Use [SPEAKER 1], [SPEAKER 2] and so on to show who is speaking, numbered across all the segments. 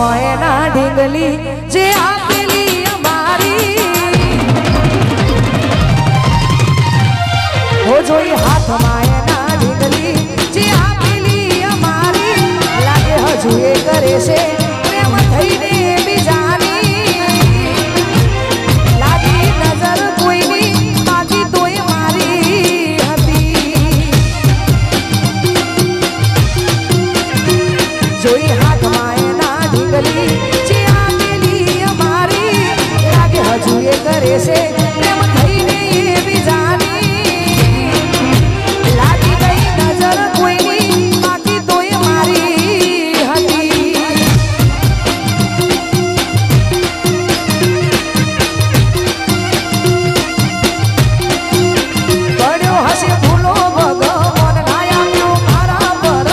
[SPEAKER 1] હાથમાં એના ઢીંગલી જે આપેલી અમારી હો જોઈ હાથમાં એના ઢીંગલી જે આપેલી અમારી લાગે હજુ એ કરે છે પ્રેમ થઈને બીજાની લાગી નજર કોઈની બાકી તોય મારી હતી જોઈ હાથમાં એના ઢીંગલી જે આપેલી અમારી લાગે હજુ એ કરે છે પ્રેમ થઈને બીજાની લાગી ગઈ નજર કોઈની બાકી તોય મારી હતી પડ્યો હશે ભૂલો ભગવાન નાયા મ્યો મારા પરત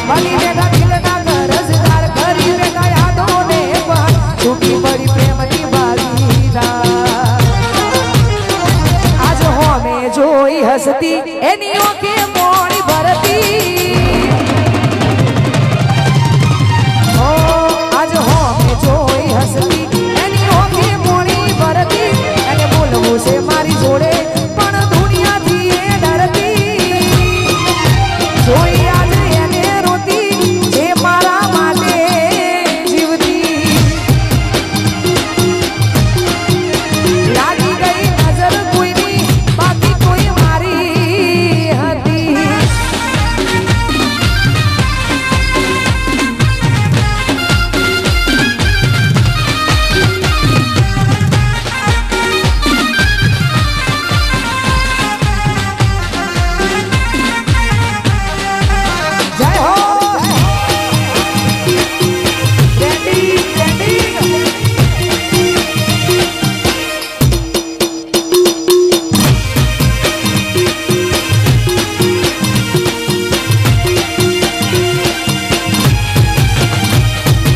[SPEAKER 1] બનીને દિલના ગરજદાર કરી બેઠા યાદોને પણ છૂટી પડી પ્રેમની બાગીના આજ હોમે જોઈ હસતી એની ઓકે મોડી ભરતી ઓ આજ હોમે જોઈ હસતી એની ઓકે મોડી ભરતી એને બોલવું છે મારી જોડે પણ દુનિયાથી એ ડરતી જોઈ આજે એને રોતી જે મારા માટે જીવતી લાગી ગઈ નજર કોઈની બાકી કોઈ મારી હતી જય હો ટ્રેન્ડિંગ ટ્રેન્ડિંગ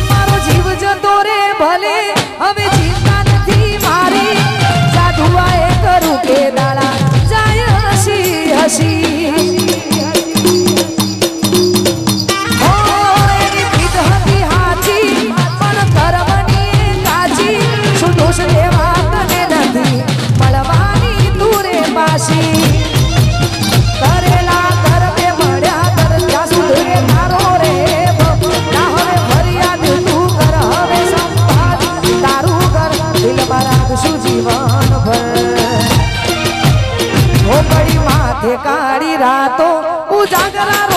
[SPEAKER 1] મારો જીવ જતો રે ભલે હવે ચિંતા નથી મારી જાદુઆએ કરું કે દાડા જાય હસી હસી ઓ એની પીઠ હતી હાચી પણ કરમની કાચી શું દોષ લેવા તને નથી મળવાની તું રે પાછી કરેલા કરમે મળ્યા કર ત્યાં સુધરે તારો રે ના હવે ફરિયાદ તું કર હવે સંભાળ તારું કર દિલમાં રાખશું જીવન ભર હો પડી માથે કાળી રાતો ઉજાગરા